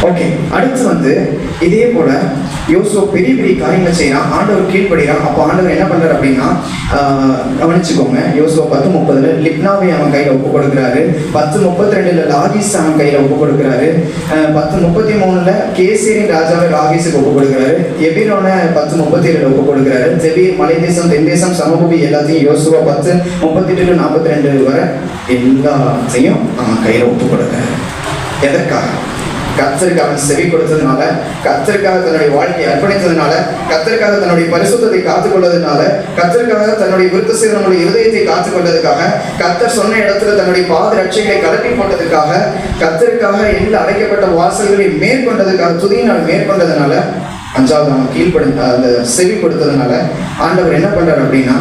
Okay, அடுத்து இதே போல யோசுவா பெரிய பெரிய காரியங்களை செய்யறான், ஆண்டவர் கீழ்படுகிறான். அப்போ ஆண்டவர் என்ன பண்றாரு அப்படின்னா, கவனிச்சுக்கோங்க, யோசுவா 10:30 லிப்னாவை அவன் கையில ஒப்பு கொடுக்குறாரு. 10:32 லாகீஸ் அவன் கையில ஒப்பு கொடுக்குறாரு. 10:33 கேசேரின் ராஜாவை லாகீஸுக்கு ஒப்பு கொடுக்குறாரு. எபிரோன 10:37 ஒப்பு கொடுக்குறாரு. ஜெபீர், மலை தேசம், தென் தேசம், சமபூமி எல்லாத்தையும் யோசுவா 10:38-42 வரை எல்லாத்தையும் அவன் கையில ஒப்பு கொடுக்குறாரு. எதற்காக? கர்த்தருக்கு அவன் செவி கொடுத்ததுனால, கர்த்தருக்காக தன்னுடைய வாழ்க்கையை அர்ப்பணித்ததுனால, கர்த்தருக்காக தன்னுடைய பரிசுத்தத்தை காத்துக்கொண்டதுனால, கர்த்தருக்காக தன்னுடைய விருத்த சேதனுடைய இருதயத்தை காத்துக்கொண்டதுக்காக, கர்த்தர் சொன்ன இடத்துல தன்னுடைய பாத ரட்சைகளை கலட்டி போட்டதுக்காக, கர்த்தருக்காக எல்லா அடைக்கப்பட்ட வாசல்களை மேற்கொண்டதுக்காக, துதியினால் மேற்கொண்டதுனால, அஞ்சாவது அவன் கீழ்படுத்த அந்த செவி கொடுத்ததுனால ஆண்டவர் என்ன பண்றாரு அப்படின்னா,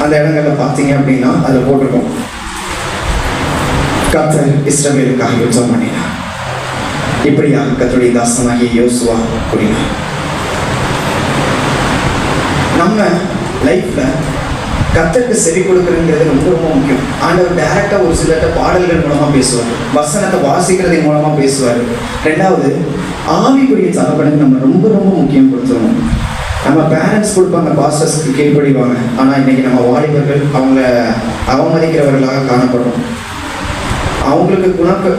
அந்த இடங்கள்ல பார்த்தீங்க அப்படின்னா அதில் போட்டிருக்கோம், கர்த்தர் இஸ்ரவேலுக்காக யுத்தம் பண்ணினார். இப்படியாக கர்த்தருடைய தாசனாகிய யோசுவா கூறினார். நம்ம லைஃப்ல கர்த்தருக்கு செவி கொடுக்குறதுங்கிறது ரொம்ப ரொம்ப முக்கியம். ஆண்டவர் டைரக்டா ஒரு சிலர்கிட்ட பாடல்கள் மூலமா பேசுவார், வசனத்தை வாசிக்கிறதின் மூலமா பேசுவார். ரெண்டாவது, ஆவிக்குரிய தகவலுக்கு நம்ம ரொம்ப ரொம்ப முக்கியம் கொடுத்துருவோம். நம்ம பேரண்ட்ஸ் கொடுப்பாங்க, பாஸ்டர்ஸ்க்கு கீழ்ப்படிவாங்க. ஆனால் இன்னைக்கு நம்ம வாலிபர்கள் அவங்கள அவமதிக்கிறவர்களாக காணப்படும். அவங்களுக்கு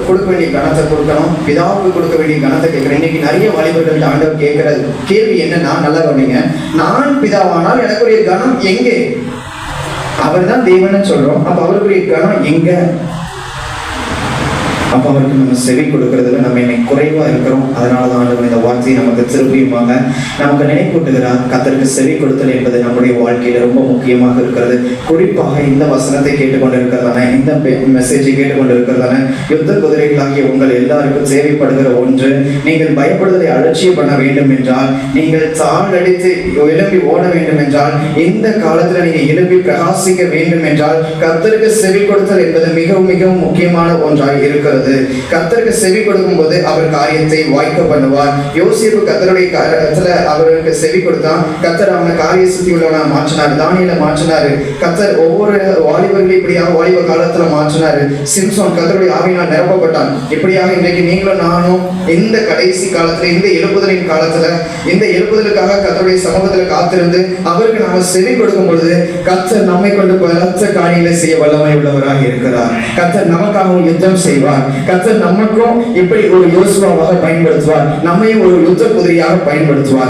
கொடுக்க வேண்டிய கணத்தை கொடுக்கணும், பிதாவுக்கு கொடுக்க வேண்டிய கணத்தை கேட்கறேன். இன்னைக்கு நிறைய வாலிபர்கள் ஆண்டவர் கேட்கிற கேள்வி என்னன்னா, நல்லா கவனிங்க, நான் பிதாவானால் எனக்குரிய கணம் எங்கே? அவர் தான் தேவன்னு சொல்றோம், அப்ப அவருக்குரிய கணம் எங்க? அப்போ அவருக்கு நம்ம செவி கொடுக்கறதுல நம்ம இன்னைக்கு குறைவா இருக்கிறோம். அதனாலதான் ஆண்டவர் இந்த வார்த்தையை நமக்கு திருப்பியுமாக நமக்கு நினைப்பூட்டுகிறார். கர்த்தருக்கு செவி கொடுத்தல் என்பது நம்முடைய வாழ்க்கையில ரொம்ப முக்கியமாக இருக்கிறது. குறிப்பாக இந்த வசனத்தை கேட்டுக்கொண்டிருக்கிறதான, இந்த மெசேஜை கேட்டுக்கொண்டிருக்கிறதான யுத்த குதிரைகளாகிய உங்கள் எல்லாருக்கும் தேவைப்படுகிற ஒன்று, நீங்கள் பயப்படுதலை அலட்சியம் பண்ண வேண்டும் என்றால், நீங்கள் தாழ்அடித்து எழும்பி ஓட வேண்டும் என்றால், இந்த காலத்துல நீங்க எழும்பி பிரகாசிக்க வேண்டும் என்றால், கர்த்தருக்கு செவி கொடுத்தல் என்பது மிகவும் மிகவும் முக்கியமான ஒன்றாக இருக்கிறது. கர்த்தருக்கு செவி கொடுக்கும் போது அவர் காரியத்தை வாய்க்க பண்ணுவார். யோசேப்பு கர்த்தருடைய காரியத்துல அவருக்கு செவி கொடுத்தான். கர்த்தர் அவனை காரிய சுத்தி உள்ளவனா மாற்றினார், தானியேலை மாற்றினாரு. கர்த்தர் ஒவ்வொரு வாலிபர்களையும் இப்படியாக வாலிப காலத்துல மாற்றினாரு. சிம்சோன் கர்த்தருடைய ஆவியினால் நிரப்பப்பட்டான். இப்படியாக இன்றைக்கு நீங்களும் நானும் இந்த கடைசி காலத்துல, இந்த எழுப்புதலின் காலத்துல, இந்த எழுப்புதலுக்காக கர்த்தருடைய சமூகத்துல காத்திருந்து அவருக்கு நாம செவி கொடுக்கும் பொழுது கர்த்தர் நம்மை கொண்டு பலத்த காரியங்களை செய்ய வல்லமை உள்ளவராக இருக்கிறார். கர்த்தர் நமக்காகவும் யுத்தம் செய்வார். கர்த்தர் நமக்கும் இப்படி ஒரு யோசுவாவாக பயன்படுத்துவார், நம்மையும் ஒரு யுத்த குதிரையாக பயன்படுத்துவார்.